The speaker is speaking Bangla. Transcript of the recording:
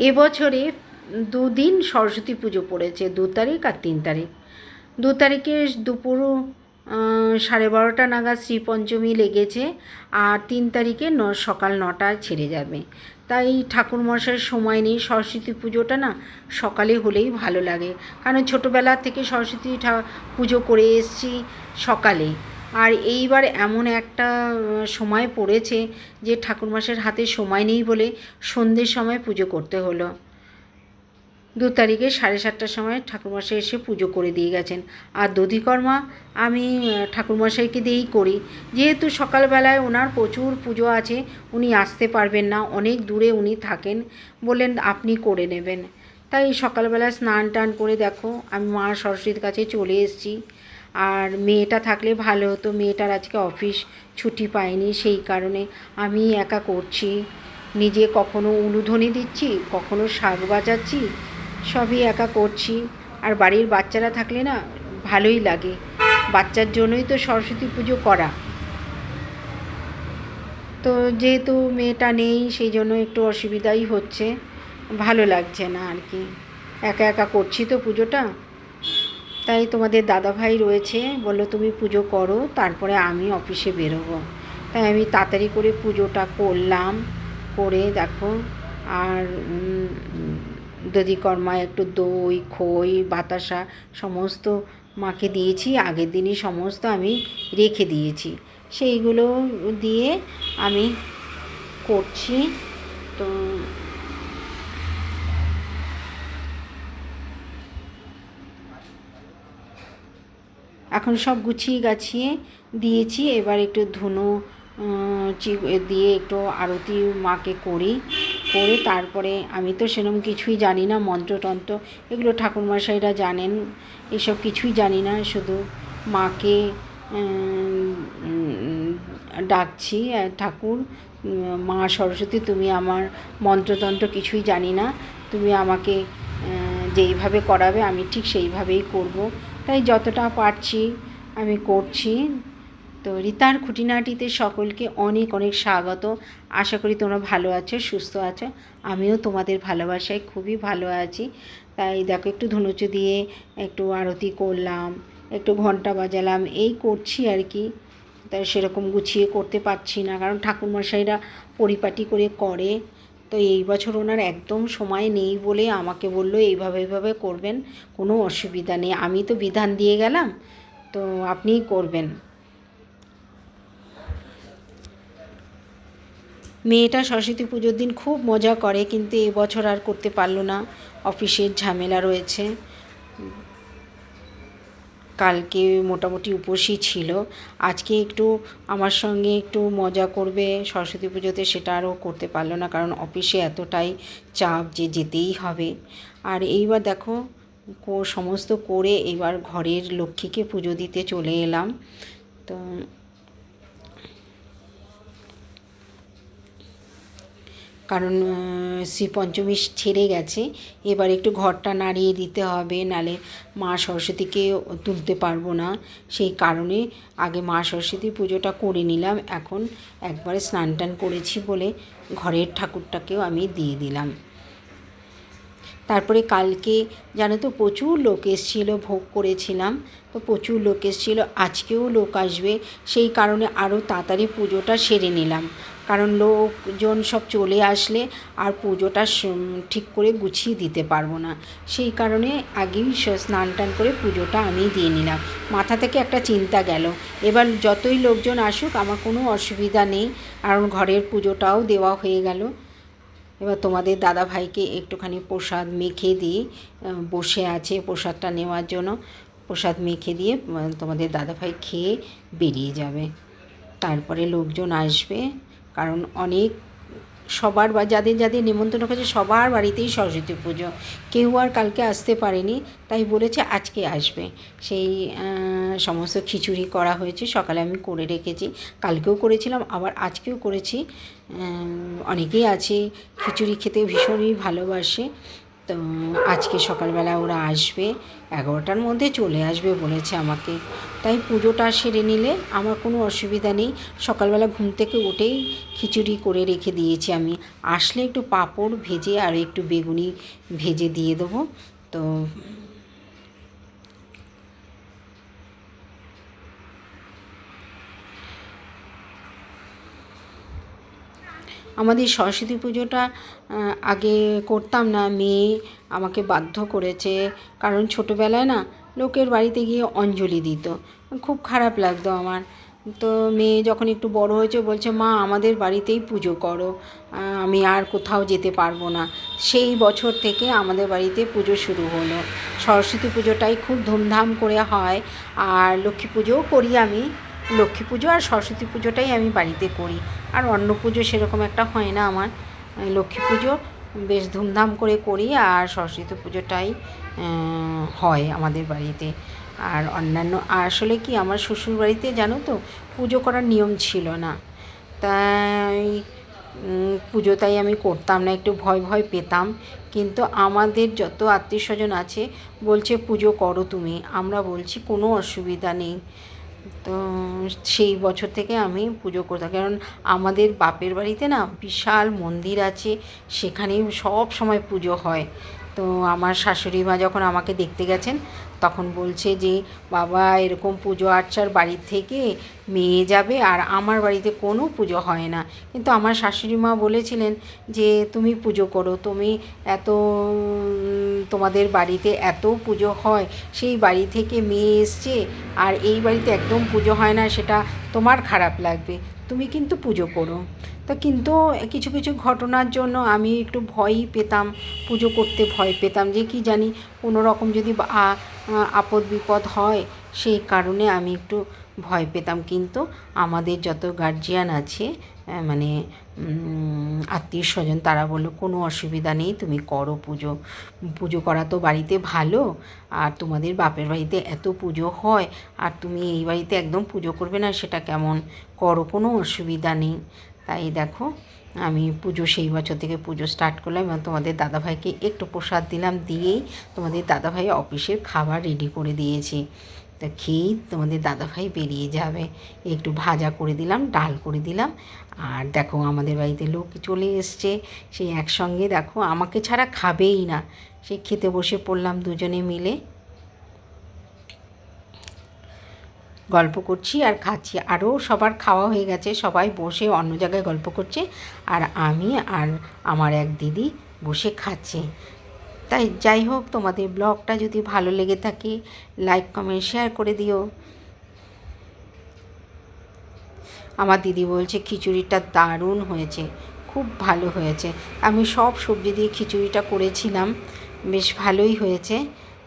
এবছরে দুদিন সরস্বতী পুজো পড়েছে, 2 তারিখ আর 3 তারিখ। 2 তারিখে দুপুর 12:30 নাগাদ শ্রীপঞ্চমী লেগেছে, আর 3 তারিখে সকাল 9টায় ছেড়ে যাবে। তাই ঠাকুরমশাইয়ের সময় নেই। সরস্বতী পুজোটা না সকালে হলেই ভালো লাগে, কারণ ছোটোবেলা থেকে সরস্বতী পুজো করে এসেছি সকালে। আর এইবার এমন একটা সময় পড়েছে যে ঠাকুরমশাইয়ের হাতে সময় নেই বলে সন্ধ্যের সময় পুজো করতে হলো। 2 তারিখে 7:30টার সময় ঠাকুরমশাই এসে পুজো করে দিয়ে গেছেন। আর দধিকর্মা আমি ঠাকুরমশাইকে দিয়েই করি, যেহেতু সকালবেলায় ওনার প্রচুর পুজো আছে, উনি আসতে পারবেন না, অনেক দূরে উনি থাকেন, বললেন আপনি করে নেবেন। তাই সকালবেলা স্নান টান করে দেখো আমি মা সরস্বতীর কাছে চলে এসেছি। আর মেয়েটা থাকলে ভালো হতো, মেয়েটার আজকে অফিস ছুটি পায়নি, সেই কারণে আমি একা করছি। নিজে কখনো উলুধ্বনি দিচ্ছি, কখনো শাঁখ বাজাচ্ছি, সবই একা করছি। আর বাড়ির বাচ্চারা থাকলে না ভালোই লাগে, বাচ্চার জন্যই তো সরস্বতী পুজো করা। তো যেহেতু মেয়েটা নেই সেই জন্য একটু অসুবিধাই হচ্ছে, ভালো লাগছে না আর কি, একা একা করছি তো পুজোটা। তাই তোমাদের দাদাভাই রয়েছে, বললো তুমি পুজো করো, তারপরে আমি অফিসে বেরোবো। তাই আমি তাড়াতাড়ি করে পুজোটা করলাম, করে দেখো। আর দধিকর্মায় একটু দই, খই, বাতাসা সমস্ত মাকে দিয়েছি, আগের দিনই সমস্ত আমি রেখে দিয়েছি, সেইগুলো দিয়ে আমি করছি। তো এখন সব গুছিয়ে গাছিয়ে দিয়েছি, এবার একটু ধুনো দিয়ে একটু আরতি মাকে করি, করে তারপরে আমি তো সেরকম কিছুই জানি না, মন্ত্রতন্ত্র এগুলো ঠাকুরমশাইরা জানেন, এসব কিছুই জানি না, শুধু মাকে ডাকছি, ঠাকুর মা সরস্বতী তুমি আমার মন্ত্রতন্ত্র কিছুই জানি না, তুমি আমাকে যেইভাবে করাবে আমি ঠিক সেইভাবেই করব। তাই যতটা পারছি আমি করছি। তো রিতার খুঁটিনাটিতে সকলকে অনেক অনেক স্বাগত। আশা করি তোমরা ভালো আছো, সুস্থ আছো। আমিও তোমাদের ভালোবাসায় খুবই ভালো আছি। তাই দেখো একটু ধনুচু দিয়ে একটু আরতি করলাম, একটু ঘন্টা বাজালাম, এই করছি আর কি। তাই সেরকম গুছিয়ে করতে পারছি না, কারণ ঠাকুরমশাইরা পরিপাটি করে করে। তো এই বছর ওনার একদম সময় নেই বলে আমাকে বললো এইভাবে এইভাবে করবেন, কোনো অসুবিধা নেই, আমি তো বিধান দিয়ে গেলাম, তো আপনিই করবেন। মেয়েটা সরস্বতী পুজোর দিন খুব মজা করে, কিন্তু এবছর আর করতে পারলো না, অফিসের ঝামেলা রয়েছে। কালকে মোটামুটি উপোসই ছিল, আজকে একটু আমার সঙ্গে একটু মজা করবে সরস্বতী পুজোতে, সেটা আরও করতে পারলো না, কারণ অফিসে এতটাই চাপ যে যেতেই হবে। আর এইবার দেখো সমস্ত করে এবার ঘরের লক্ষ্মীকে পুজো দিতে চলে এলাম। তো কারণ শ্রীপঞ্চমী ছেড়ে গেছে, এবার একটু ঘরটা নাড়িয়ে দিতে হবে, নালে মা সরস্বতীকে তুলতে পারবো না, সেই কারণে আগে মা সরস্বতী পুজোটা করে নিলাম। এখন একবারে স্নান টান করেছি বলে ঘরের ঠাকুরটাকেও আমি দিয়ে দিলাম। তারপরে কালকে জানো তো প্রচুর লোক এসেছিল, ভোগ করেছিলাম, তো প্রচুর লোক এসেছিল, আজকেও লোক আসবে, সেই কারণে আরও তাড়াতাড়ি পুজোটা সেরে নিলাম, কারণ লোকজন সব চলে আসলে আর পুজোটা ঠিক করে গুছিয়ে দিতে পারবো না, সেই কারণে আগেই স্নান টান করে পুজোটা আমি দিয়ে নিলাম। মাথা থেকে একটা চিন্তা গেল, এবার যতই লোকজন আসুক আমার কোনো অসুবিধা নেই, কারণ ঘরের পুজোটাও দেওয়া হয়ে গেল। এবার তোমাদের দাদাভাইকে একটুখানি প্রসাদ মেখে দিয়ে বসে আছে প্রসাদটা নেওয়ার জন্য, প্রসাদ মেখে দিয়ে তোমাদের দাদাভাই খেয়ে বেরিয়ে যাবে, তারপরে লোকজন আসবে, কারণ অনেক সবার বা যাদের যাদের নিমন্ত্রণ করেছে সবার বাড়িতেই সরস্বতী পুজো, কেউ আর কালকে আসতে পারেনি, তাই বলেছে আজকে আসবে। সেই সমস্ত খিচুড়ি করা হয়েছে, সকালে আমি করে রেখেছি, কালকেও করেছিলাম আবার আজকেও করেছি। অনেকেই আছে খিচুড়ি খেতে ভীষণই ভালোবাসে, তো আজকে সকালবেলা ওরা আসবে, 11টার মধ্যে চলে আসবে বলেছে আমাকে। তাই পুজোটা সেরে নিলে আমার কোনো অসুবিধা নেই। সকালবেলা ঘুম থেকে উঠেই খিচুড়ি করে রেখে দিয়েছি আমি। আসলে একটু পাঁপড় ভেজে আর একটু বেগুনি ভেজে দিয়ে দেবো। তো আমাদের সরস্বতী পুজোটা আগে করতাম না, মেয়ে আমাকে বাধ্য করেছে। কারণ ছোটোবেলায় না লোকের বাড়িতে গিয়ে অঞ্জলি দিত, খুব খারাপ লাগতো আমার। তো মেয়ে যখন একটু বড় হয়েছে বলছে, মা আমাদের বাড়িতেই পুজো করো, আমি আর কোথাও যেতে পারবো না। সেই বছর থেকে আমাদের বাড়িতে পুজো শুরু হলো। সরস্বতী পুজোটাই খুব ধুমধাম করে হয়, আর লক্ষ্মী পুজোও করি আমি। লক্ষ্মী পুজো আর সরস্বতী পুজোটাই আমি বাড়িতে করি, আর অন্য পুজো সেরকম একটা হয় না আমার। লক্ষ্মী পুজো বেশ ধুমধাম করে করি, আর সরস্বতী পুজোটাই হয় আমাদের বাড়িতে। আর অন্যান্য আসলে কি আমার শ্বশুর বাড়িতে জানো তো পুজো করার নিয়ম ছিল না, তাই পুজো আমি করতাম না, একটু ভয় ভয় পেতাম। কিন্তু আমাদের যত আত্মীয়স্বজন আছে বলছে পুজো করো তুমি, আমরা বলছি কোনো অসুবিধা নেই। তো সেই বছর থেকে আমি পুজো করতাম, কারণ আমাদের বাপের বাড়িতে না বিশাল মন্দির আছে, সেখানেই সব সময় পুজো হয়। তো আমার শাশুড়ি মা যখন আমাকে দেখতে গেছেন তখন বলছে যে, বাবা এরকম পুজো আর্চার বাড়ির থেকে মেয়ে যাবে, আর আমার বাড়িতে কোনো পুজো হয় না। কিন্তু আমার শাশুড়ি মা বলেছিলেন যে তুমি পুজো করো, তুমি এত তোমাদের বাড়িতে এত পুজো হয়, সেই বাড়ি থেকে মেয়ে এসছে আর এই বাড়িতে একদম পুজো হয় না, সেটা তোমার খারাপ লাগবে, তুমি কিন্তু পুজো করো। তা কিন্তু কিছু কিছু ঘটনার জন্য আমি একটু ভয়ই পেতাম, পুজো করতে ভয় পেতাম, যে কি জানি কোনো রকম যদি আপদ বিপদ হয়, সেই কারণে আমি একটু ভয় পেতাম। কিন্তু আমাদের যত গার্জিয়ান আছে, মানে আত্মীয় স্বজন, তারা বললো কোনো অসুবিধা নেই, তুমি করো পুজো, পুজো করা তো বাড়িতে ভালো, আর তোমাদের বাপের বাড়িতে এত পুজো হয় আর তুমি এই বাড়িতে একদম পুজো করবে না, সেটা কেমন, করো, কোনো অসুবিধা নেই। তাই দেখো আমি পুজো সেই বছর থেকে পুজো স্টার্ট করলাম, এবং তোমাদের দাদাভাইকে একটু প্রসাদ দিলাম, দিয়েই তোমাদের দাদাভাই অফিসের খাবার রেডি করে দিয়েছি। তা খেয়েই তোমাদের দাদাভাই বেরিয়ে যাবে। একটু ভাজা করে দিলাম, ডাল করে দিলাম, আর দেখো আমাদের বাড়িতে লোক চলে এসছে, সেই একসঙ্গে দেখো আমাকে ছাড়া খাবেই না, সেই খেতে বসে পড়লাম দুজনে মিলে, গল্প করছি আর খাচ্ছি। আরও সবার খাওয়া হয়ে গেছে, সবাই বসে অন্য জায়গায় গল্প করছে, আর আমি আর আমার এক দিদি বসে খাচ্ছি। তাই যাই হোক, তোমাদের ব্লগটা যদি ভালো লেগে থাকে লাইক কমেন্ট শেয়ার করে দিও। আমার দিদি বলছে খিচুড়িটা দারুণ হয়েছে, খুব ভালো হয়েছে। আমি সব সবজি দিয়ে খিচুড়িটা করেছিলাম, বেশ ভালোই হয়েছে।